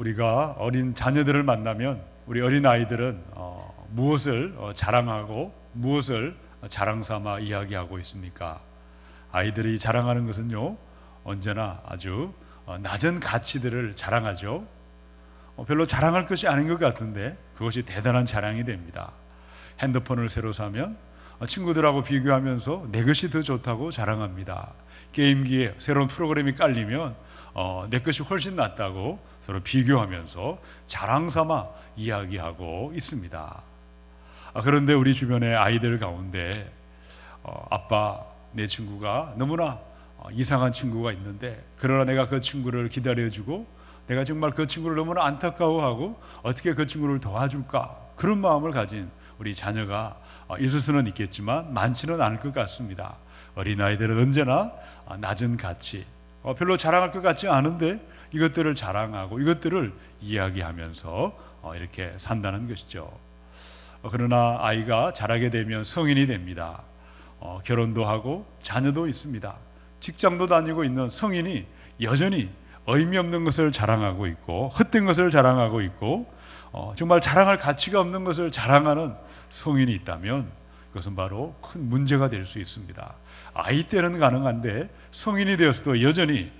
우리가 어린 자녀들을 만나면 우리 어린 아이들은 무엇을 자랑하고 무엇을 자랑 삼아 이야기하고 있습니까? 아이들이 자랑하는 것은요, 언제나 아주 낮은 가치들을 자랑하죠. 별로 자랑할 것이 아닌 것 같은데 그것이 대단한 자랑이 됩니다. 핸드폰을 새로 사면 친구들하고 비교하면서 내 것이 더 좋다고 자랑합니다. 게임기에 새로운 프로그램이 깔리면 내 것이 훨씬 낫다고 서로 비교하면서 자랑 삼아 이야기하고 있습니다. 그런데 우리 주변의 아이들 가운데 아빠, 내 친구가 너무나 이상한 친구가 있는데 그러나 내가 그 친구를 기다려주고 내가 정말 그 친구를 너무나 안타까워하고 어떻게 그 친구를 도와줄까, 그런 마음을 가진 우리 자녀가 있을 수는 있겠지만 많지는 않을 것 같습니다. 어린아이들은 언제나 낮은 가치, 별로 자랑할 것 같지 않은데 이것들을 자랑하고 이것들을 이야기하면서 이렇게 산다는 것이죠. 그러나 아이가 자라게 되면 성인이 됩니다. 결혼도 하고 자녀도 있습니다. 직장도 다니고 있는 성인이 여전히 의미 없는 것을 자랑하고 있고 헛된 것을 자랑하고 있고 정말 자랑할 가치가 없는 것을 자랑하는 성인이 있다면 그것은 바로 큰 문제가 될 수 있습니다. 아이 때는 가능한데 성인이 되어서도 여전히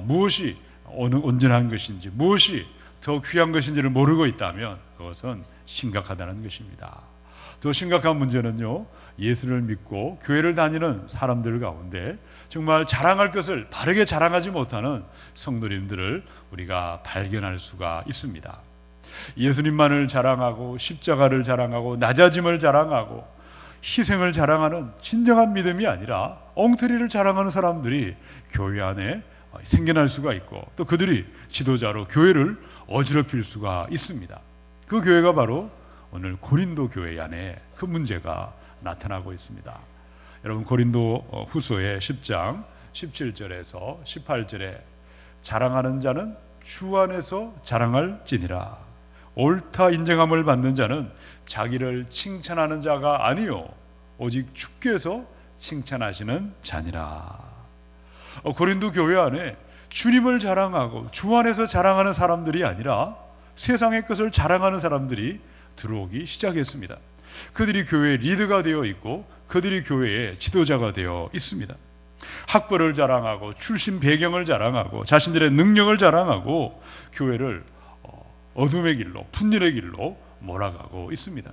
무엇이 온전한 것인지 무엇이 더 귀한 것인지를 모르고 있다면 그것은 심각하다는 것입니다. 더 심각한 문제는요, 예수를 믿고 교회를 다니는 사람들 가운데 정말 자랑할 것을 바르게 자랑하지 못하는 성도님들을 우리가 발견할 수가 있습니다. 예수님만을 자랑하고 십자가를 자랑하고 낮아짐을 자랑하고 희생을 자랑하는 진정한 믿음이 아니라 엉터리를 자랑하는 사람들이 교회 안에 생겨날 수가 있고 또 그들이 지도자로 교회를 어지럽힐 수가 있습니다. 그 교회가 바로 오늘 고린도 교회 안에 그 문제가 나타나고 있습니다. 여러분, 고린도 후서의 10장 17절에서 18절에 자랑하는 자는 주 안에서 자랑할지니라. 옳다 인정함을 받는 자는 자기를 칭찬하는 자가 아니요 오직 주께서 칭찬하시는 자니라. 고린도 교회 안에 주님을 자랑하고 주 안에서 자랑하는 사람들이 아니라 세상의 것을 자랑하는 사람들이 들어오기 시작했습니다. 그들이 교회의 리더가 되어 있고 그들이 교회의 지도자가 되어 있습니다. 학벌을 자랑하고 출신 배경을 자랑하고 자신들의 능력을 자랑하고 교회를 어둠의 길로, 분열의 길로 몰아가고 있습니다.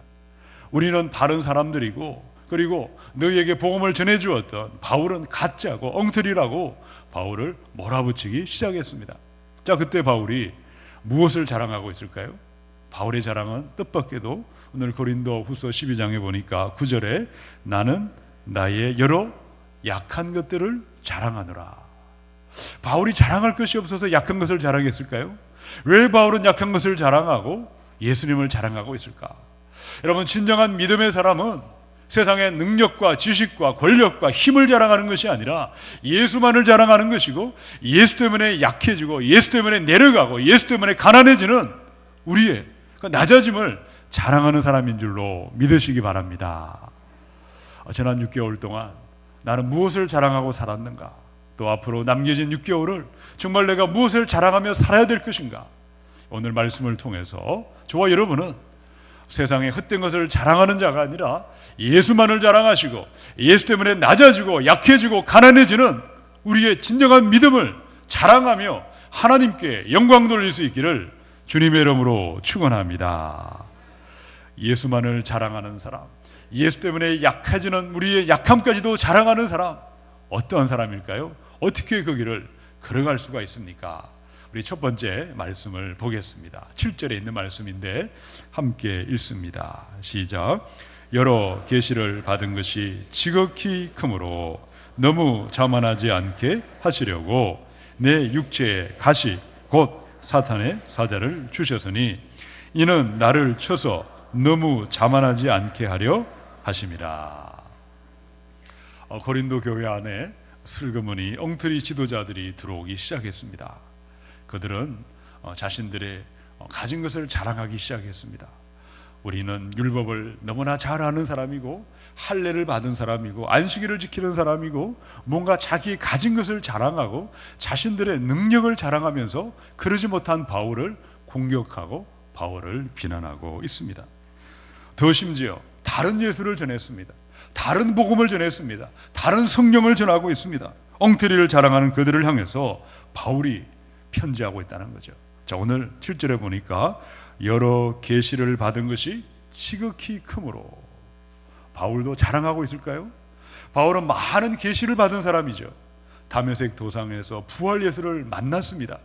우리는 바른 사람들이고 그리고 너희에게 복음을 전해주었던 바울은 가짜고 엉터리라고 바울을 몰아붙이기 시작했습니다. 자, 그때 바울이 무엇을 자랑하고 있을까요? 바울의 자랑은 뜻밖에도 오늘 고린도 후서 12장에 보니까 9절에 나는 나의 여러 약한 것들을 자랑하노라. 바울이 자랑할 것이 없어서 약한 것을 자랑했을까요? 왜 바울은 약한 것을 자랑하고 예수님을 자랑하고 있을까? 여러분, 진정한 믿음의 사람은 세상의 능력과 지식과 권력과 힘을 자랑하는 것이 아니라 예수만을 자랑하는 것이고 예수 때문에 약해지고 예수 때문에 내려가고 예수 때문에 가난해지는 우리의 그 낮아짐을 자랑하는 사람인 줄로 믿으시기 바랍니다. 지난 6개월 동안 나는 무엇을 자랑하고 살았는가? 또 앞으로 남겨진 6개월을 정말 내가 무엇을 자랑하며 살아야 될 것인가? 오늘 말씀을 통해서 저와 여러분은 세상에 헛된 것을 자랑하는 자가 아니라 예수만을 자랑하시고 예수 때문에 낮아지고 약해지고 가난해지는 우리의 진정한 믿음을 자랑하며 하나님께 영광 돌릴 수 있기를 주님의 이름으로 축원합니다. 예수만을 자랑하는 사람, 예수 때문에 약해지는 우리의 약함까지도 자랑하는 사람, 어떠한 사람일까요? 어떻게 그 길을 걸어갈 수가 있습니까? 우리 첫 번째 말씀을 보겠습니다. 7절에 있는 말씀인데 함께 읽습니다. 시작. 여러 계시를 받은 것이 지극히 크므로 너무 자만하지 않게 하시려고 내 육체에 가시 곧 사탄의 사자를 주셨으니 이는 나를 쳐서 너무 자만하지 않게 하려 하심이라. 고린도 교회 안에 슬그머니 엉터리 지도자들이 들어오기 시작했습니다. 그들은 자신들의 가진 것을 자랑하기 시작했습니다. 우리는 율법을 너무나 잘 아는 사람이고 할례를 받은 사람이고 안식일을 지키는 사람이고 뭔가 자기 가진 것을 자랑하고 자신들의 능력을 자랑하면서 그러지 못한 바울을 공격하고 바울을 비난하고 있습니다. 더 심지어 다른 예수를 전했습니다. 다른 복음을 전했습니다. 다른 성령을 전하고 있습니다. 엉터리를 자랑하는 그들을 향해서 바울이 편지하고 있다는 거죠. 자, 오늘 7절에 보니까 여러 계시를 받은 것이 지극히 크므로. 바울도 자랑하고 있을까요? 바울은 많은 계시를 받은 사람이죠. 다메섹 도상에서 부활 예수를 만났습니다.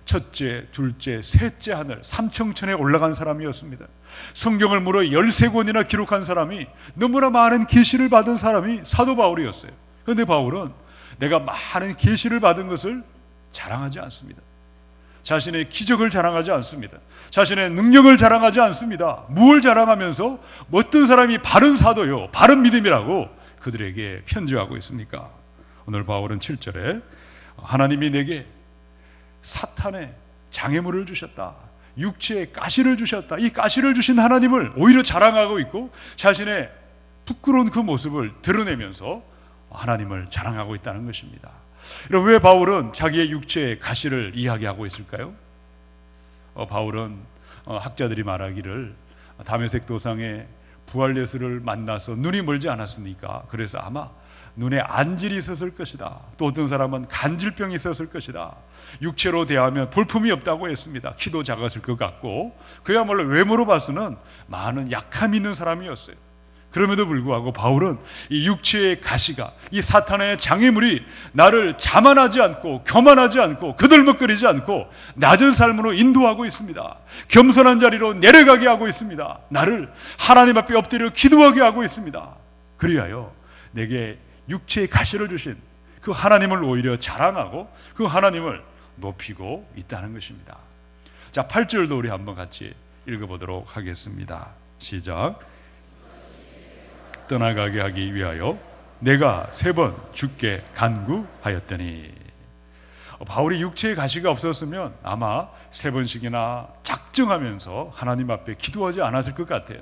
첫째, 둘째, 셋째 하늘 삼청천에 올라간 사람이었습니다. 성경을 무려 13권이나 기록한 사람이, 너무나 많은 계시를 받은 사람이 사도 바울이었어요. 그런데 바울은 내가 많은 계시를 받은 것을 자랑하지 않습니다. 자신의 기적을 자랑하지 않습니다. 자신의 능력을 자랑하지 않습니다. 무엇을 자랑하면서 어떤 사람이 바른 사도요, 바른 믿음이라고 그들에게 편지하고 있습니까? 오늘 바울은 7절에 하나님이 내게 사탄의 장애물을 주셨다, 육체의 가시를 주셨다, 이 가시를 주신 하나님을 오히려 자랑하고 있고 자신의 부끄러운 그 모습을 드러내면서 하나님을 자랑하고 있다는 것입니다. 여러분, 왜 바울은 자기의 육체의 가시를 이야기하고 있을까요? 바울은 학자들이 말하기를 다메섹 도상에 부활 예수를 만나서 눈이 멀지 않았습니까? 그래서 아마 눈에 안질이 있었을 것이다. 또 어떤 사람은 간질병이 있었을 것이다. 육체로 대하면 볼품이 없다고 했습니다. 키도 작았을 것 같고 그야말로 외모로 봐서는 많은 약함이 있는 사람이었어요. 그럼에도 불구하고 바울은 이 육체의 가시가, 이 사탄의 장애물이 나를 자만하지 않고 교만하지 않고 그들먹거리지 않고 낮은 삶으로 인도하고 있습니다. 겸손한 자리로 내려가게 하고 있습니다. 나를 하나님 앞에 엎드려 기도하게 하고 있습니다. 그리하여 내게 육체의 가시를 주신 그 하나님을 오히려 자랑하고 그 하나님을 높이고 있다는 것입니다. 자, 8절도 우리 한번 같이 읽어보도록 하겠습니다. 시작. 떠나가게 하기 위하여 내가 3번 주께 간구하였더니. 바울이 육체의 가시가 없었으면 아마 3번씩이나 작정하면서 하나님 앞에 기도하지 않았을 것 같아요.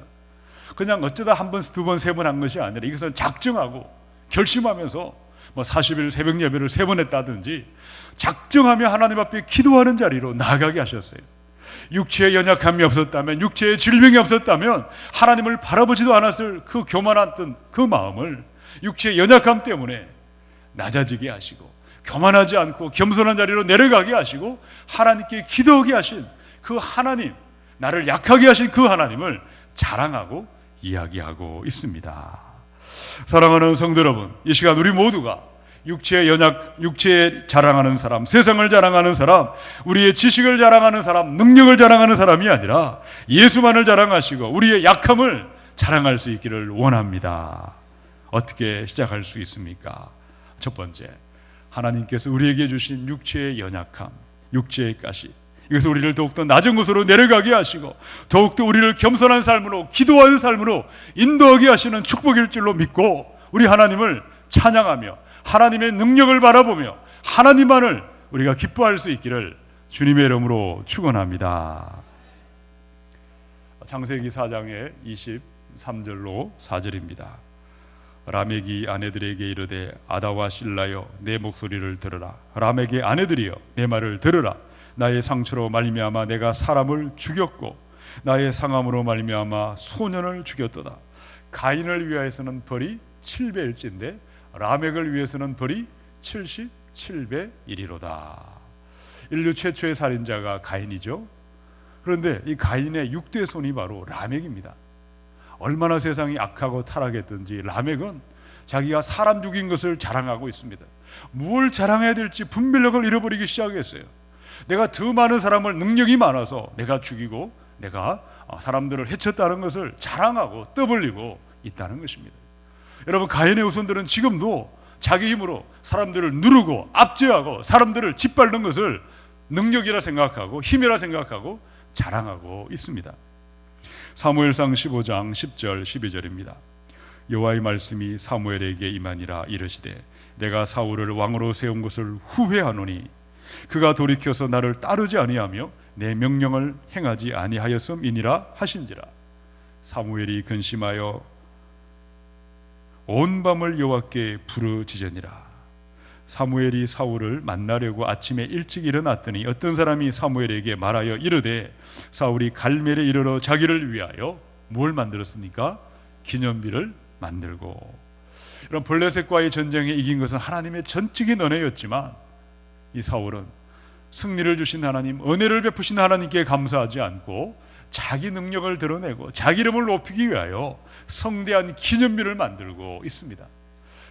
그냥 어쩌다 한 번, 2번, 3번 한 것이 아니라 이것은 작정하고 결심하면서 40일 새벽 예배를 3번 했다든지 작정하며 하나님 앞에 기도하는 자리로 나아가게 하셨어요. 육체의 연약함이 없었다면, 육체의 질병이 없었다면 하나님을 바라보지도 않았을 그 교만했던 그 마음을 육체의 연약함 때문에 낮아지게 하시고 교만하지 않고 겸손한 자리로 내려가게 하시고 하나님께 기도하게 하신 그 하나님, 나를 약하게 하신 그 하나님을 자랑하고 이야기하고 있습니다. 사랑하는 성도 여러분, 이 시간 우리 모두가 육체에 자랑하는 사람, 세상을 자랑하는 사람, 우리의 지식을 자랑하는 사람, 능력을 자랑하는 사람이 아니라 예수만을 자랑하시고 우리의 약함을 자랑할 수 있기를 원합니다. 어떻게 시작할 수 있습니까? 첫 번째, 하나님께서 우리에게 주신 육체의 연약함, 육체의 가시, 이것을 우리를 더욱더 낮은 곳으로 내려가게 하시고 더욱더 우리를 겸손한 삶으로, 기도하는 삶으로 인도하게 하시는 축복일 줄로 믿고 우리 하나님을 찬양하며 하나님의 능력을 바라보며 하나님만을 우리가 기뻐할 수 있기를 주님의 이름으로 축원합니다. 창세기 4장의 23절로 4절입니다. 라멕이 아내들에게 이르되 아다와 실라여 내 목소리를 들으라. 라멕의 아내들이여 내 말을 들으라. 나의 상처로 말미암아 내가 사람을 죽였고 나의 상함으로 말미암아 소년을 죽였도다. 가인을 위하여서는 벌이 7배일진데 라멕을 위해서는 벌이 77배이리로다. 인류 최초의 살인자가 가인이죠. 그런데 이 가인의 6대 손이 바로 라멕입니다. 얼마나 세상이 악하고 타락했든지 라멕은 자기가 사람 죽인 것을 자랑하고 있습니다. 무엇을 자랑해야 될지 분별력을 잃어버리기 시작했어요. 내가 더 많은 사람을, 능력이 많아서 내가 죽이고 내가 사람들을 해쳤다는 것을 자랑하고 떠벌리고 있다는 것입니다. 여러분, 가인의 후손들은 지금도 자기 힘으로 사람들을 누르고 압제하고 사람들을 짓밟는 것을 능력이라 생각하고 힘이라 생각하고 자랑하고 있습니다. 사무엘상 15장 10절 12절입니다. 여호와의 말씀이 사무엘에게 임하니라 이르시되 내가 사울을 왕으로 세운 것을 후회하노니 그가 돌이켜서 나를 따르지 아니하며 내 명령을 행하지 아니하였음이니라 하신지라. 사무엘이 근심하여 온 밤을 여호와께 부르짖으니라. 사무엘이 사울을 만나려고 아침에 일찍 일어났더니 어떤 사람이 사무엘에게 말하여 이르되 사울이 갈멜에 이르러 자기를 위하여 뭘 만들었습니까? 기념비를 만들고. 이런 블레셋과의 전쟁에 이긴 것은 하나님의 전적인 은혜였지만 이 사울은 승리를 주신 하나님, 은혜를 베푸신 하나님께 감사하지 않고 자기 능력을 드러내고 자기 이름을 높이기 위하여 성대한 기념비를 만들고 있습니다.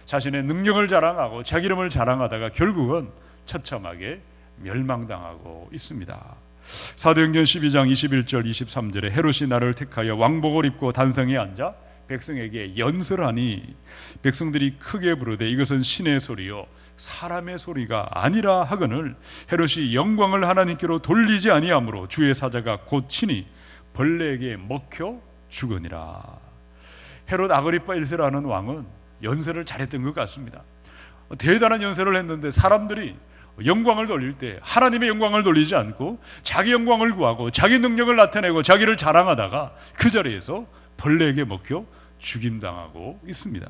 자신의 능력을 자랑하고 자기 이름을 자랑하다가 결국은 처참하게 멸망당하고 있습니다. 사도행전 12장 21절 23절에 헤롯이 나를 택하여 왕복을 입고 단상에 앉아 백성에게 연설하니 백성들이 크게 부르되 이것은 신의 소리요 사람의 소리가 아니라 하거늘 헤롯이 영광을 하나님께로 돌리지 아니하므로 주의 사자가 곧 친히 벌레에게 먹혀 죽으니라. 헤롯 아그리파 1세라는 왕은 연설을 잘했던 것 같습니다. 대단한 연설을 했는데 사람들이 영광을 돌릴 때 하나님의 영광을 돌리지 않고 자기 영광을 구하고 자기 능력을 나타내고 자기를 자랑하다가 그 자리에서 벌레에게 먹혀 죽임당하고 있습니다.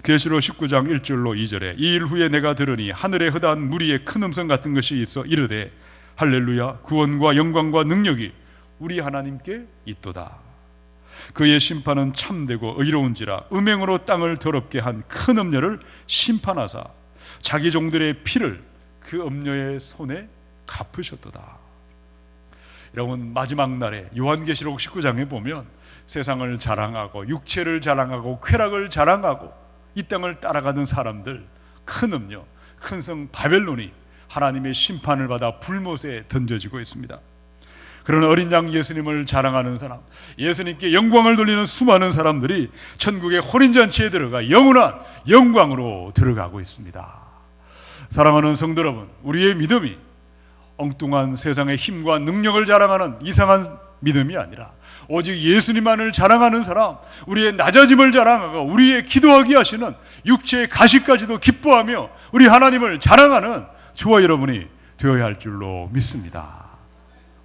계시록 19장 1절로 2절에 이 일 후에 내가 들으니 하늘에 허다한 무리의 큰 음성 같은 것이 있어 이르되 할렐루야 구원과 영광과 능력이 우리 하나님께 있도다. 그의 심판은 참되고 의로운지라 음행으로 땅을 더럽게 한 큰 음녀를 심판하사 자기 종들의 피를 그 음녀의 손에 갚으셨도다. 여러분 마지막 날에 요한계시록 19장에 보면 세상을 자랑하고 육체를 자랑하고 쾌락을 자랑하고 이 땅을 따라가는 사람들, 큰 음녀, 큰 성 바벨론이 하나님의 심판을 받아 불못에 던져지고 있습니다. 그런 어린 양 예수님을 자랑하는 사람, 예수님께 영광을 돌리는 수많은 사람들이 천국의 혼인잔치에 들어가 영원한 영광으로 들어가고 있습니다. 사랑하는 성도 여러분, 우리의 믿음이 엉뚱한 세상의 힘과 능력을 자랑하는 이상한 믿음이 아니라 오직 예수님만을 자랑하는 사람, 우리의 낮아짐을 자랑하고 우리의 기도하게 하시는 육체의 가시까지도 기뻐하며 우리 하나님을 자랑하는 저와 여러분이 되어야 할 줄로 믿습니다.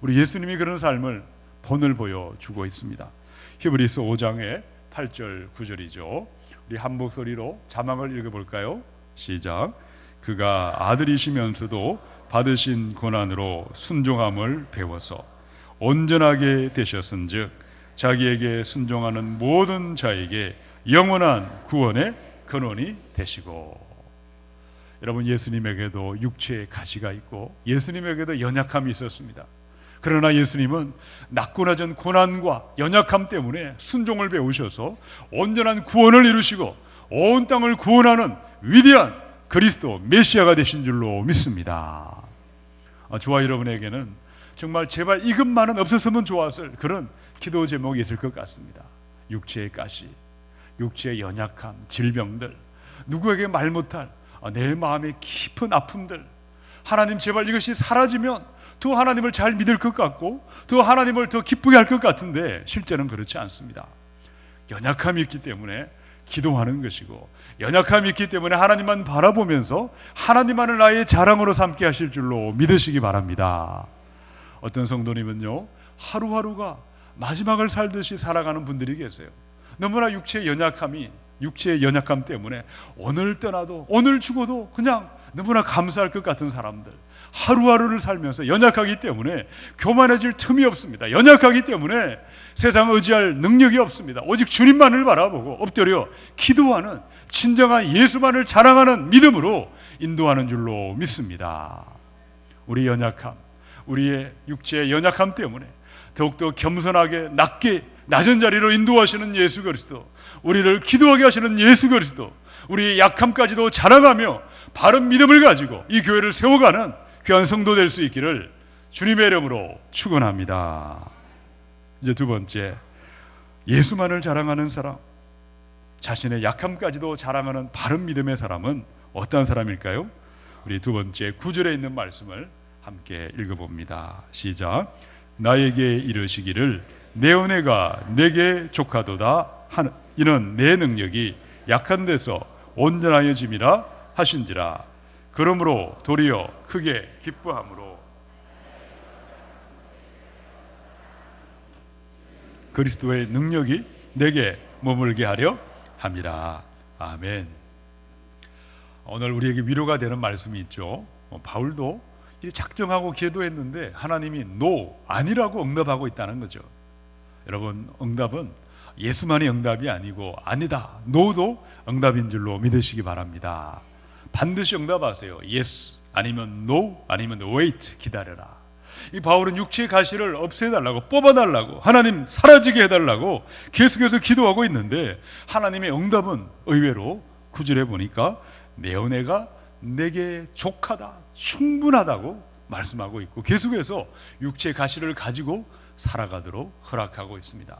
우리 예수님이 그런 삶을 본을 보여주고 있습니다. 히브리서 5장의 8절 9절이죠. 우리 한 목소리로 자막을 읽어볼까요? 시작. 그가 아들이시면서도 받으신 고난으로 순종함을 배워서 온전하게 되셨은즉 자기에게 순종하는 모든 자에게 영원한 구원의 근원이 되시고. 여러분 예수님에게도 육체의 가시가 있고 예수님에게도 연약함이 있었습니다. 그러나 예수님은 낮고 낮은 고난과 연약함 때문에 순종을 배우셔서 온전한 구원을 이루시고 온 땅을 구원하는 위대한 그리스도 메시아가 되신 줄로 믿습니다. 저와 여러분에게는 정말 제발 이것만은 없었으면 좋았을 그런 기도 제목이 있을 것 같습니다. 육체의 가시, 육체의 연약함, 질병들, 누구에게 말 못할 내 마음의 깊은 아픔들, 하나님 제발 이것이 사라지면 더 하나님을 잘 믿을 것 같고 더 하나님을 더 기쁘게 할 것 같은데 실제는 그렇지 않습니다. 연약함이 있기 때문에 기도하는 것이고 연약함이 있기 때문에 하나님만 바라보면서 하나님만을 나의 자랑으로 삼게 하실 줄로 믿으시기 바랍니다. 어떤 성도님은요 하루하루가 마지막을 살듯이 살아가는 분들이 계세요. 너무나 육체의 연약함 때문에 오늘 떠나도 오늘 죽어도 그냥 너무나 감사할 것 같은 사람들, 하루하루를 살면서 연약하기 때문에 교만해질 틈이 없습니다. 연약하기 때문에 세상 의지할 능력이 없습니다. 오직 주님만을 바라보고 엎드려 기도하는 진정한 예수만을 자랑하는 믿음으로 인도하는 줄로 믿습니다. 우리 연약함, 우리의 육체의 연약함 때문에 더욱더 겸손하게 낮은 자리로 인도하시는 예수 그리스도, 우리를 기도하게 하시는 예수 그리스도, 우리의 약함까지도 자랑하며 바른 믿음을 가지고 이 교회를 세워가는 귀한 성도 될 수 있기를 주님의 이름으로 축원합니다. 이제 두 번째, 예수만을 자랑하는 사람, 자신의 약함까지도 자랑하는 바른 믿음의 사람은 어떤 사람일까요? 우리 두 번째 9절에 있는 말씀을 함께 읽어봅니다. 시작. 나에게 이르시기를 내 은혜가 내게 족하도다 이는 내 능력이 약한 데서 온전하여짐이라 하신지라. 그러므로 도리어 크게 기뻐함으로 그리스도의 능력이 내게 머물게 하려 함이라. 아멘. 오늘 우리에게 위로가 되는 말씀이 있죠. 바울도 작정하고 기도했는데 하나님이 노, 아니라고 응답하고 있다는 거죠. 여러분, 응답은 예수만이 응답이 아니고 아니다, 노도 응답인 줄로 믿으시기 바랍니다. 반드시 응답하세요. yes 아니면 no 아니면 wait, 기다려라. 이 바울은 육체의 가시를 없애달라고, 뽑아달라고, 하나님 사라지게 해달라고 계속해서 기도하고 있는데 하나님의 응답은 의외로 9절에 보니까 내 은혜가 내게 족하다, 충분하다고 말씀하고 있고 계속해서 육체의 가시를 가지고 살아가도록 허락하고 있습니다.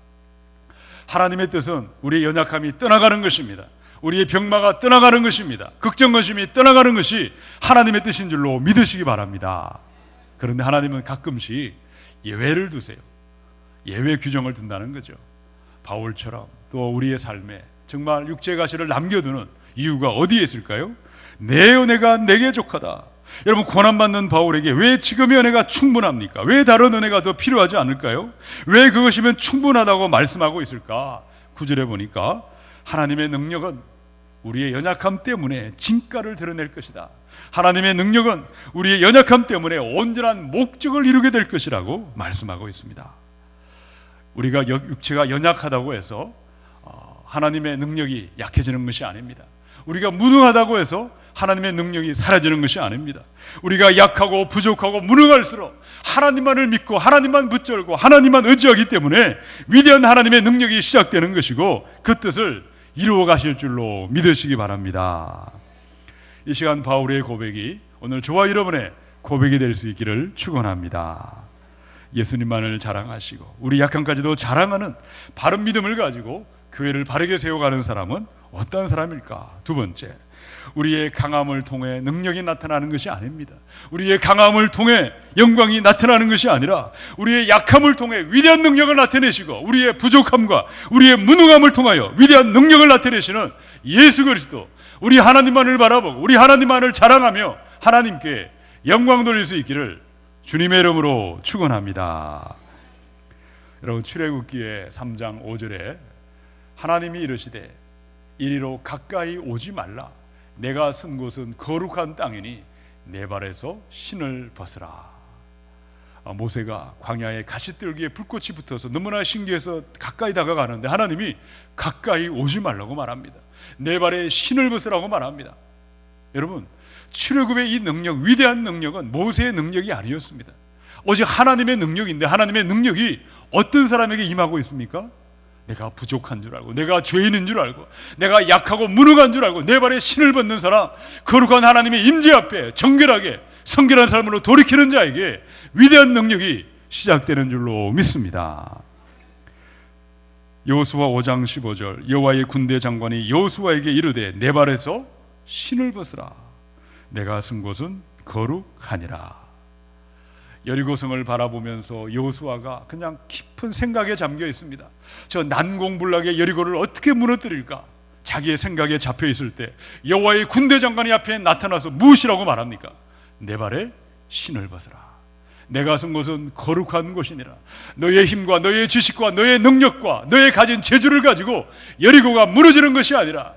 하나님의 뜻은 우리의 연약함이 떠나가는 것입니다. 우리의 병마가 떠나가는 것입니다. 걱정거심이 떠나가는 것이 하나님의 뜻인 줄로 믿으시기 바랍니다. 그런데 하나님은 가끔씩 예외를 두세요. 예외 규정을 둔다는 거죠. 바울처럼 또 우리의 삶에 정말 육체의 가시를 남겨두는 이유가 어디에 있을까요? 내 은혜가 내게 족하다. 여러분, 고난받는 바울에게 왜 지금의 은혜가 충분합니까? 왜 다른 은혜가 더 필요하지 않을까요? 왜 그것이면 충분하다고 말씀하고 있을까? 9절에 보니까 하나님의 능력은 우리의 연약함 때문에 진가를 드러낼 것이다. 하나님의 능력은 우리의 연약함 때문에 온전한 목적을 이루게 될 것이라고 말씀하고 있습니다. 우리가 육체가 연약하다고 해서 하나님의 능력이 약해지는 것이 아닙니다. 우리가 무능하다고 해서 하나님의 능력이 사라지는 것이 아닙니다. 우리가 약하고 부족하고 무능할수록 하나님만을 믿고 하나님만 붙들고 하나님만 의지하기 때문에 위대한 하나님의 능력이 시작되는 것이고 그 뜻을 이루어 가실 줄로 믿으시기 바랍니다. 이 시간 바울의 고백이 오늘 저와 여러분의 고백이 될 수 있기를 축원합니다. 예수님만을 자랑하시고 우리 약함까지도 자랑하는 바른 믿음을 가지고 교회를 바르게 세워가는 사람은 어떤 사람일까? 두 번째, 우리의 강함을 통해 능력이 나타나는 것이 아닙니다. 우리의 강함을 통해 영광이 나타나는 것이 아니라 우리의 약함을 통해 위대한 능력을 나타내시고 우리의 부족함과 우리의 무능함을 통하여 위대한 능력을 나타내시는 예수 그리스도, 우리 하나님만을 바라보고 우리 하나님만을 자랑하며 하나님께 영광 돌릴 수 있기를 주님의 이름으로 축원합니다. 여러분, 출애굽기의 3장 5절에 하나님이 이르시되 이리로 가까이 오지 말라. 내가 선 곳은 거룩한 땅이니 내 발에서 신을 벗으라. 모세가 광야에 가시떨기에 불꽃이 붙어서 너무나 신기해서 가까이 다가가는데 하나님이 가까이 오지 말라고 말합니다. 내 발에 신을 벗으라고 말합니다. 여러분, 출애굽의 이 능력, 위대한 능력은 모세의 능력이 아니었습니다. 오직 하나님의 능력인데 하나님의 능력이 어떤 사람에게 임하고 있습니까? 내가 부족한 줄 알고, 내가 죄인인 줄 알고, 내가 약하고 무능한 줄 알고 내 발에 신을 벗는 사람, 거룩한 하나님의 임재 앞에 정결하게 성결한 삶으로 돌이키는 자에게 위대한 능력이 시작되는 줄로 믿습니다. 여호수아 5장 15절, 여호와의 군대 장관이 여호수아에게 이르되 내 발에서 신을 벗으라. 내가 선 곳은 거룩하니라. 여리고성을 바라보면서 여호수아가 그냥 깊은 생각에 잠겨 있습니다. 저 난공불락의 여리고를 어떻게 무너뜨릴까? 자기의 생각에 잡혀 있을 때 여호와의 군대 장관이 앞에 나타나서 무엇이라고 말합니까? 내 발에 신을 벗으라. 내가 선 곳은 거룩한 곳이니라. 너의 힘과 너의 지식과 너의 능력과 너의 가진 재주를 가지고 여리고가 무너지는 것이 아니라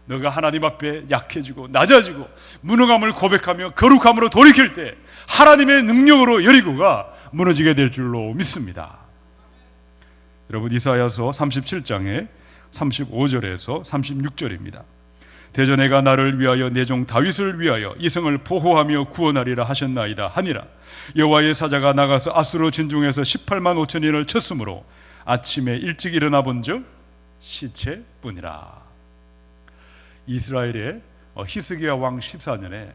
너가 하나님 앞에 약해지고 낮아지고 무능함을 고백하며 거룩함으로 돌이킬 때 하나님의 능력으로 여리고가 무너지게 될 줄로 믿습니다. 여러분, 이사야서 37장에 35절에서 36절입니다. 대전에가 나를 위하여 내 종 다윗을 위하여 이 성을 보호하며 구원하리라 하셨나이다 하니라. 여호와의 사자가 나가서 아수로 진중에서 18만 5천인을 쳤으므로 아침에 일찍 일어나 본즉 시체뿐이라. 이스라엘의 히스기야 왕 14년에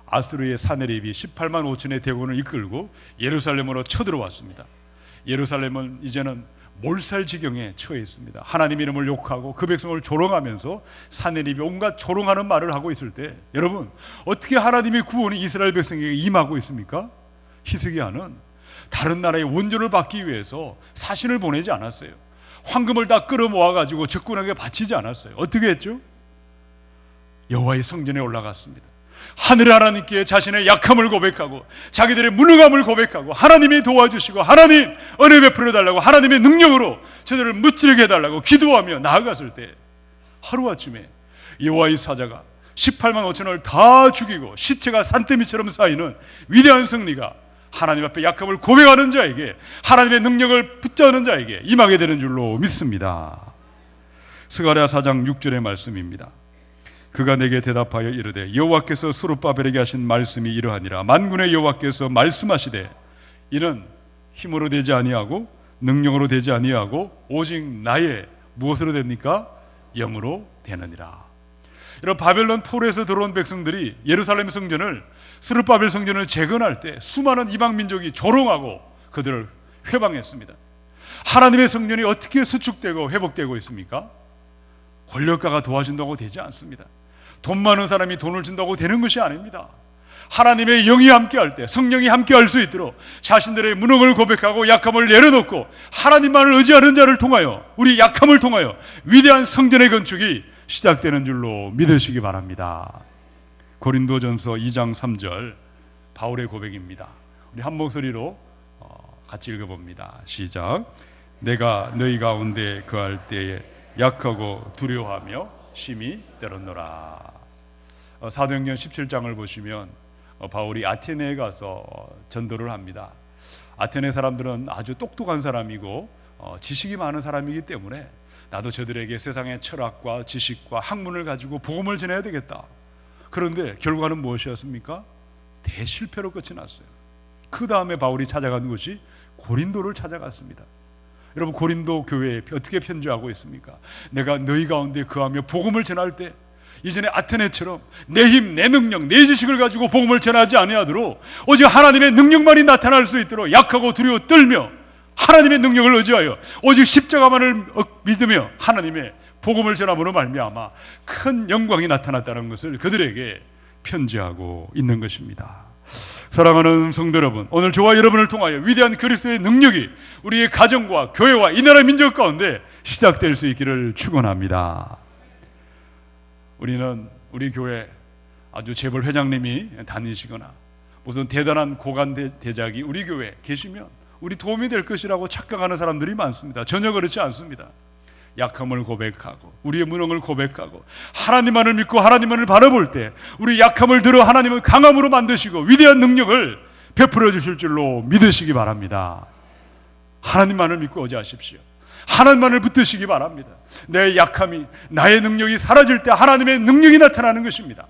아수르의 사네립이 18만 5천의 대군을 이끌고 예루살렘으로 쳐들어왔습니다. 예루살렘은 이제는 몰살지경에 처해 있습니다. 하나님 이름을 욕하고 그 백성을 조롱하면서 사네립이 온갖 조롱하는 말을 하고 있을 때 여러분, 어떻게 하나님의 구원이 이스라엘 백성에게 임하고 있습니까? 히스기야는 다른 나라의 원조를 받기 위해서 사신을 보내지 않았어요. 황금을 다 끌어모아가지고 적군에게 바치지 않았어요. 어떻게 했죠? 여호와의 성전에 올라갔습니다. 하늘 하나님께 자신의 약함을 고백하고 자기들의 무능함을 고백하고 하나님이 도와주시고 하나님 은혜 베풀어 달라고 하나님의 능력으로 저들을 무찌르게 해달라고 기도하며 나아갔을 때 하루아침에 여호와의 사자가 18만 5천을 다 죽이고 시체가 산더미처럼 쌓이는 위대한 승리가 하나님 앞에 약함을 고백하는 자에게, 하나님의 능력을 붙잡는 자에게 임하게 되는 줄로 믿습니다. 스가랴 4장 6절의 말씀입니다. 그가 내게 대답하여 이르되 여호와께서 스룹바벨에게 하신 말씀이 이러하니라. 만군의 여호와께서 말씀하시되 이는 힘으로 되지 아니하고 능력으로 되지 아니하고 오직 나의 무엇으로 됩니까? 영으로 되느니라. 이런 바벨론 포로에서 들어온 백성들이 예루살렘 성전을, 스룹바벨 성전을 재건할 때 수많은 이방 민족이 조롱하고 그들을 회방했습니다. 하나님의 성전이 어떻게 수축되고 회복되고 있습니까? 권력가가 도와준다고 되지 않습니다. 돈 많은 사람이 돈을 준다고 되는 것이 아닙니다. 하나님의 영이 함께할 때, 성령이 함께할 수 있도록 자신들의 무능을 고백하고 약함을 내려놓고 하나님만을 의지하는 자를 통하여, 우리 약함을 통하여 위대한 성전의 건축이 시작되는 줄로 믿으시기 바랍니다. 고린도전서 2장 3절 바울의 고백입니다. 우리 한 목소리로 같이 읽어봅니다. 시작. 내가 너희 가운데 거할 때에 약하고 두려워하며 심히 떨었노라. 사도행전 17장을 보시면 바울이 아테네에 가서 전도를 합니다. 아테네 사람들은 아주 똑똑한 사람이고 지식이 많은 사람이기 때문에 나도 저들에게 세상의 철학과 지식과 학문을 가지고 복음을 전해야 되겠다. 그런데 결과는 무엇이었습니까? 대실패로 끝이 났어요. 그 다음에 바울이 찾아간 곳이 고린도를 찾아갔습니다. 여러분, 고린도 교회에 어떻게 편지하고 있습니까? 내가 너희 가운데 거하며 복음을 전할 때 이전에 아테네처럼 내 힘, 내 능력, 내 지식을 가지고 복음을 전하지 아니하도록 오직 하나님의 능력만이 나타날 수 있도록 약하고 두려워 떨며 하나님의 능력을 의지하여 오직 십자가만을 믿으며 하나님의 복음을 전함으로 말미암아 큰 영광이 나타났다는 것을 그들에게 편지하고 있는 것입니다. 사랑하는 성도 여러분, 오늘 저와 여러분을 통하여 위대한 그리스도의 능력이 우리의 가정과 교회와 이 나라 민족 가운데 시작될 수 있기를 축원합니다. 우리는 우리 교회 아주 재벌 회장님이 다니시거나 무슨 대단한 고관 대작이 우리 교회에 계시면 우리 도움이 될 것이라고 착각하는 사람들이 많습니다. 전혀 그렇지 않습니다. 약함을 고백하고 우리의 무능을 고백하고 하나님만을 믿고 하나님만을 바라볼 때 우리 약함을 들어 하나님은 강함으로 만드시고 위대한 능력을 베풀어 주실 줄로 믿으시기 바랍니다. 하나님만을 믿고 의지하십시오. 하나님만을 붙드시기 바랍니다. 내 약함이, 나의 능력이 사라질 때 하나님의 능력이 나타나는 것입니다.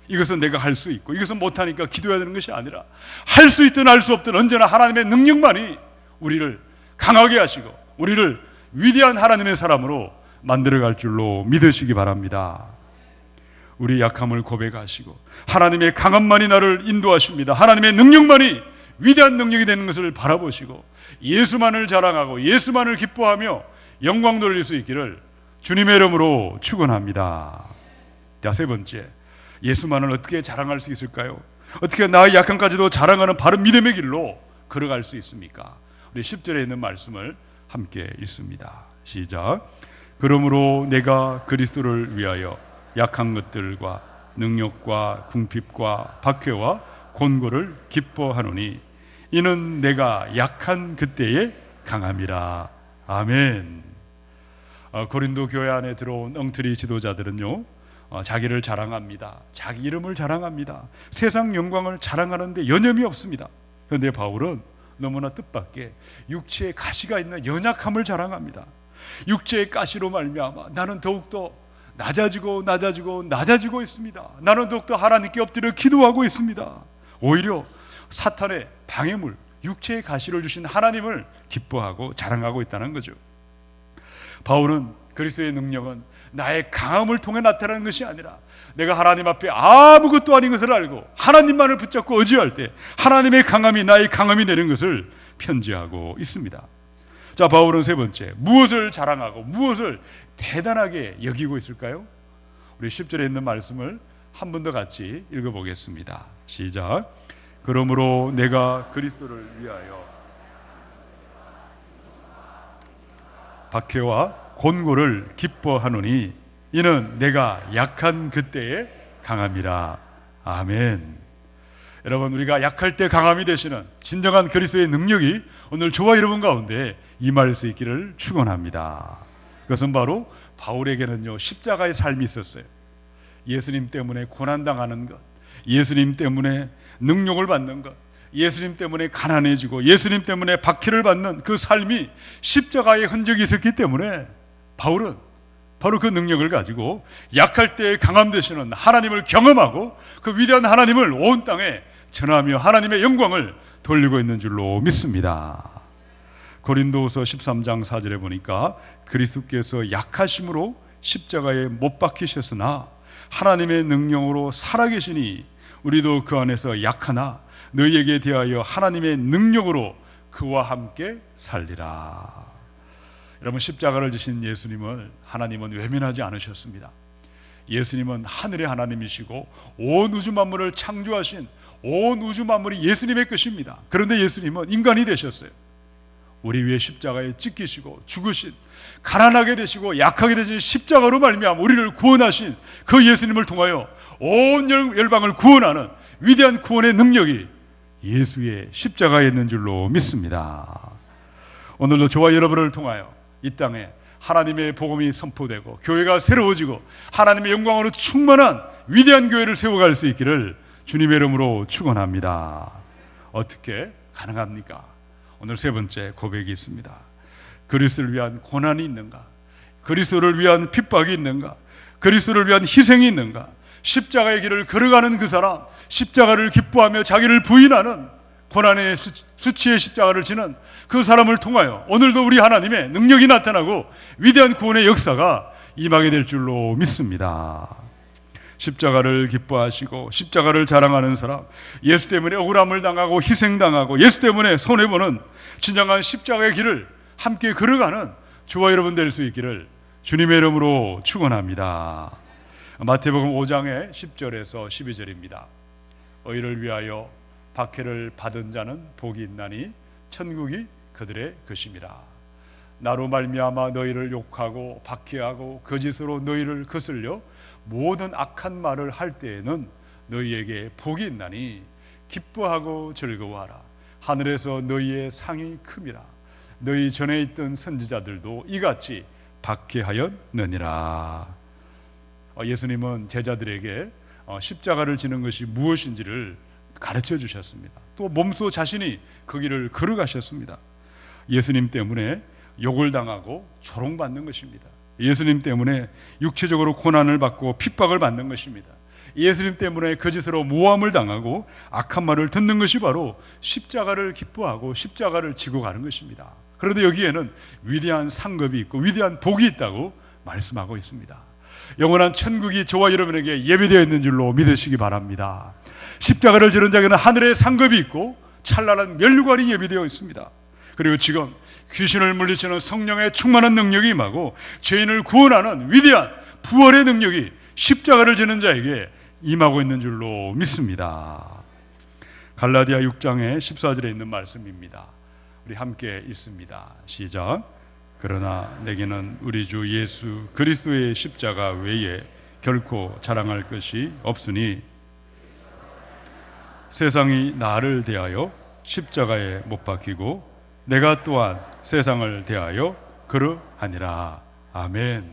이것은 내가 할 수 있고 이것은 못하니까 기도해야 되는 것이 아니라 할 수 있든 할 수 없든 언제나 하나님의 능력만이 우리를 강하게 하시고 우리를 위대한 하나님의 사람으로 만들어갈 줄로 믿으시기 바랍니다. 우리 약함을 고백하시고 하나님의 강함만이 나를 인도하십니다. 하나님의 능력만이 위대한 능력이 되는 것을 바라보시고 예수만을 자랑하고 예수만을 기뻐하며 영광 돌릴 수 있기를 주님의 이름으로 축원합니다. 자, 세 번째, 예수만을 어떻게 자랑할 수 있을까요? 어떻게 나의 약함까지도 자랑하는 바른 믿음의 길로 걸어갈 수 있습니까? 우리 10절에 있는 말씀을 함께 읽습니다. 시작. 그러므로 내가 그리스도를 위하여 약한 것들과 능력과 궁핍과 박해와 곤고를 기뻐하노니 이는 내가 약한 그때에 강함이라. 아멘. 고린도 교회 안에 들어온 엉터리 지도자들은요, 자기를 자랑합니다. 자기 이름을 자랑합니다. 세상 영광을 자랑하는데 여념이 없습니다. 그런데 바울은 너무나 뜻밖의 육체의 가시가 있는 연약함을 자랑합니다. 육체의 가시로 말미암아 나는 더욱더 낮아지고 있습니다. 나는 더욱더 하나님께 엎드려 기도하고 있습니다. 오히려 사탄의 방해물, 육체의 가시를 주신 하나님을 기뻐하고 자랑하고 있다는 거죠. 바울은 그리스도의 능력은 나의 강함을 통해 나타나는 것이 아니라 내가 하나님 앞에 아무것도 아닌 것을 알고 하나님만을 붙잡고 의지할 때 하나님의 강함이 나의 강함이 되는 것을 편지하고 있습니다. 자, 바울은 세 번째, 무엇을 자랑하고 무엇을 대단하게 여기고 있을까요? 우리 10절에 있는 말씀을 한 번 더 같이 읽어보겠습니다. 시작. 그러므로 내가 그리스도를 위하여 박해와 곤고를 기뻐하노니 이는 내가 약한 그때에 강함이라. 아멘. 여러분, 우리가 약할 때 강함이 되시는 진정한 그리스도의 능력이 오늘 저와 여러분 가운데 임할 수 있기를 축원합니다. 그것은 바로 바울에게는요, 십자가의 삶이 있었어요. 예수님 때문에 고난당하는 것, 예수님 때문에 능욕을 받는 것, 예수님 때문에 가난해지고 예수님 때문에 박해를 받는 그 삶이 십자가의 흔적이 있었기 때문에 바울은 바로 그 능력을 가지고 약할 때에 강함 되시는 하나님을 경험하고 그 위대한 하나님을 온 땅에 전하며 하나님의 영광을 돌리고 있는 줄로 믿습니다. 고린도후서 13장 4절에 보니까 그리스도께서 약하심으로 십자가에 못 박히셨으나 하나님의 능력으로 살아계시니 우리도 그 안에서 약하나 너희에게 대하여 하나님의 능력으로 그와 함께 살리라. 여러분, 십자가를 지신 예수님을 하나님은 외면하지 않으셨습니다. 예수님은 하늘의 하나님이시고 온 우주 만물을 창조하신 온 우주 만물이 예수님의 것입니다. 그런데 예수님은 인간이 되셨어요. 우리 위해 십자가에 찢기시고 죽으신, 가난하게 되시고 약하게 되신 십자가로 말미암아 우리를 구원하신 그 예수님을 통하여 온 열방을 구원하는 위대한 구원의 능력이 예수의 십자가에 있는 줄로 믿습니다. 오늘도 저와 여러분을 통하여 이 땅에 하나님의 복음이 선포되고 교회가 새로워지고 하나님의 영광으로 충만한 위대한 교회를 세워갈 수 있기를 주님의 이름으로 축원합니다. 어떻게 가능합니까? 오늘 세 번째 고백이 있습니다. 그리스도를 위한 고난이 있는가? 그리스도를 위한 핍박이 있는가? 그리스도를 위한 희생이 있는가? 십자가의 길을 걸어가는 그 사람, 십자가를 기뻐하며 자기를 부인하는 고난의 수치의 십자가를 지는 그 사람을 통하여 오늘도 우리 하나님의 능력이 나타나고 위대한 구원의 역사가 임하게 될 줄로 믿습니다. 십자가를 기뻐하시고 십자가를 자랑하는 사람, 예수 때문에 억울함을 당하고 희생당하고 예수 때문에 손해보는 진정한 십자가의 길을 함께 걸어가는 저와 여러분 될 수 있기를 주님의 이름으로 축원합니다. 마태복음 5장의 10절에서 12절입니다. 의를 위하여 박해를 받은 자는 복이 있나니 천국이 그들의 것임이라. 나로 말미암아 너희를 욕하고 박해하고 거짓으로 너희를 거슬려 모든 악한 말을 할 때에는 너희에게 복이 있나니 기뻐하고 즐거워하라. 하늘에서 너희의 상이 큼이라. 너희 전에 있던 선지자들도 이같이 박해하였느니라. 예수님은 제자들에게 십자가를 지는 것이 무엇인지를 가르쳐 주셨습니다. 또 몸소 자신이 그 길을 걸어가셨습니다. 예수님 때문에 욕을 당하고 조롱받는 것입니다. 예수님 때문에 육체적으로 고난을 받고 핍박을 받는 것입니다. 예수님 때문에 거짓으로 모함을 당하고 악한 말을 듣는 것이 바로 십자가를 기뻐하고 십자가를 지고 가는 것입니다. 그런데 여기에는 위대한 상급이 있고 위대한 복이 있다고 말씀하고 있습니다. 영원한 천국이 저와 여러분에게 예비되어 있는 줄로 믿으시기 바랍니다. 십자가를 지는 자에게는 하늘의 상급이 있고 찬란한 면류관이 예비되어 있습니다. 그리고 지금 귀신을 물리치는 성령의 충만한 능력이 임하고 죄인을 구원하는 위대한 부활의 능력이 십자가를 지는 자에게 임하고 있는 줄로 믿습니다. 갈라디아 6장의 14절에 있는 말씀입니다. 우리 함께 읽습니다. 시작. 그러나 내게는 우리 주 예수 그리스도의 십자가 외에 결코 자랑할 것이 없으니 세상이 나를 대하여 십자가에 못 박히고 내가 또한 세상을 대하여 그러하니라. 아멘.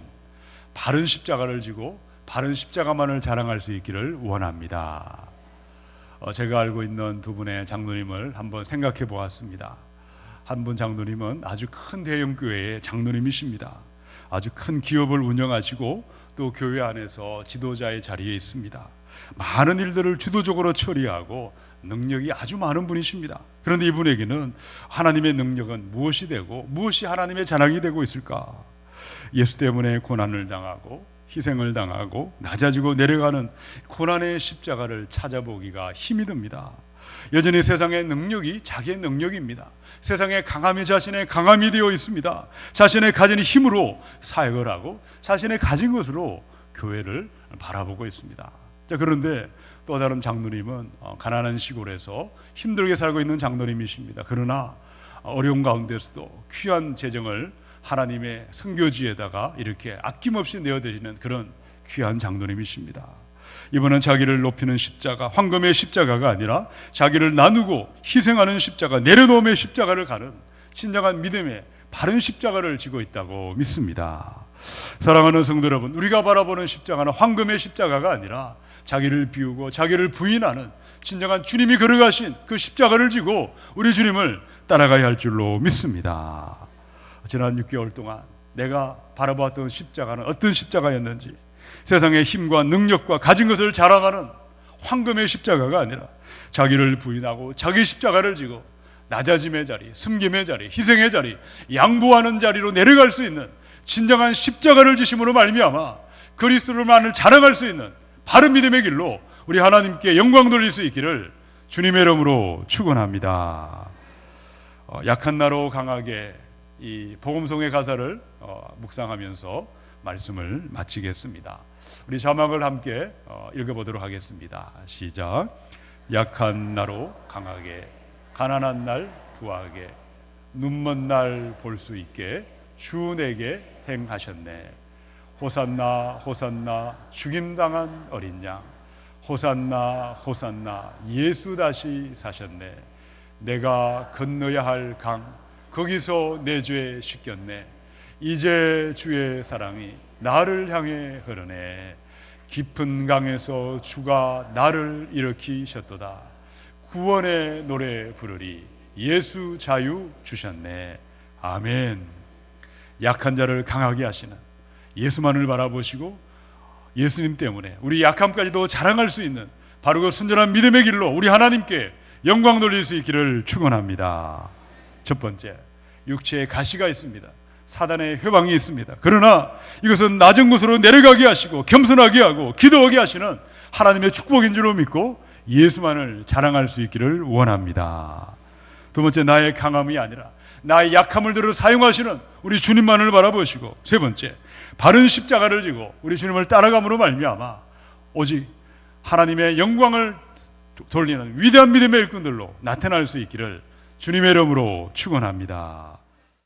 바른 십자가를 지고 바른 십자가만을 자랑할 수 있기를 원합니다. 제가 알고 있는 두 분의 장로님을 한번 생각해 보았습니다. 한 분 장로님은 아주 큰 대형 교회의 장로님이십니다. 아주 큰 기업을 운영하시고 또 교회 안에서 지도자의 자리에 있습니다. 많은 일들을 주도적으로 처리하고 능력이 아주 많은 분이십니다. 그런데 이분에게는 하나님의 능력은 무엇이 되고 무엇이 하나님의 자랑이 되고 있을까? 예수 때문에 고난을 당하고 희생을 당하고 낮아지고 내려가는 고난의 십자가를 찾아보기가 힘이 듭니다. 여전히 세상의 능력이 자기의 능력입니다. 세상의 강함이 자신의 강함이 되어 있습니다. 자신의 가진 힘으로 사역을 하고 자신의 가진 것으로 교회를 바라보고 있습니다. 자, 그런데 또 다른 장로님은 가난한 시골에서 힘들게 살고 있는 장로님이십니다. 그러나 어려운 가운데서도 귀한 재정을 하나님의 선교지에다가 이렇게 아낌없이 내어드리는 그런 귀한 장로님이십니다. 이번은 자기를 높이는 십자가, 황금의 십자가가 아니라 자기를 나누고 희생하는 십자가, 내려놓음의 십자가를 가는 진정한 믿음의 바른 십자가를 지고 있다고 믿습니다. 사랑하는 성도 여러분, 우리가 바라보는 십자가는 황금의 십자가가 아니라 자기를 비우고 자기를 부인하는 진정한 주님이 걸어가신 그 십자가를 지고 우리 주님을 따라가야 할 줄로 믿습니다. 지난 6개월 동안 내가 바라보았던 십자가는 어떤 십자가였는지, 세상의 힘과 능력과 가진 것을 자랑하는 황금의 십자가가 아니라 자기를 부인하고 자기 십자가를 지고 낮아짐의 자리, 숨김의 자리, 희생의 자리, 양보하는 자리로 내려갈 수 있는 진정한 십자가를 지심으로 말미암아 그리스도만을 자랑할 수 있는 바른 믿음의 길로 우리 하나님께 영광 돌릴 수 있기를 주님의 이름으로 축원합니다. 약한 나로 강하게, 이 복음송의 가사를 묵상하면서 말씀을 마치겠습니다. 우리 자막을 함께 읽어보도록 하겠습니다. 시작. 약한 나로 강하게, 가난한 날 부하게, 눈먼 날 볼 수 있게 주 내게 행하셨네. 호산나 호산나 죽임당한 어린 양, 호산나 호산나 예수 다시 사셨네. 내가 건너야 할 강 거기서 내 죄 씻겼네. 이제 주의 사랑이 나를 향해 흐르네. 깊은 강에서 주가 나를 일으키셨도다. 구원의 노래 부르리. 예수 자유 주셨네. 아멘. 약한 자를 강하게 하시는 예수만을 바라보시고 예수님 때문에 우리 약함까지도 자랑할 수 있는 바로 그 순전한 믿음의 길로 우리 하나님께 영광 돌릴 수 있기를 축원합니다. 첫 번째, 육체에 가시가 있습니다. 사단의 회방이 있습니다. 그러나 이것은 낮은 곳으로 내려가게 하시고 겸손하게 하고 기도하게 하시는 하나님의 축복인 줄로 믿고 예수만을 자랑할 수 있기를 원합니다. 두 번째, 나의 강함이 아니라 나의 약함을 들어 사용하시는 우리 주님만을 바라보시고, 세 번째, 바른 십자가를 지고 우리 주님을 따라감으로 말미암아 오직 하나님의 영광을 돌리는 위대한 믿음의 일꾼들로 나타날 수 있기를 주님의 이름으로 축원합니다.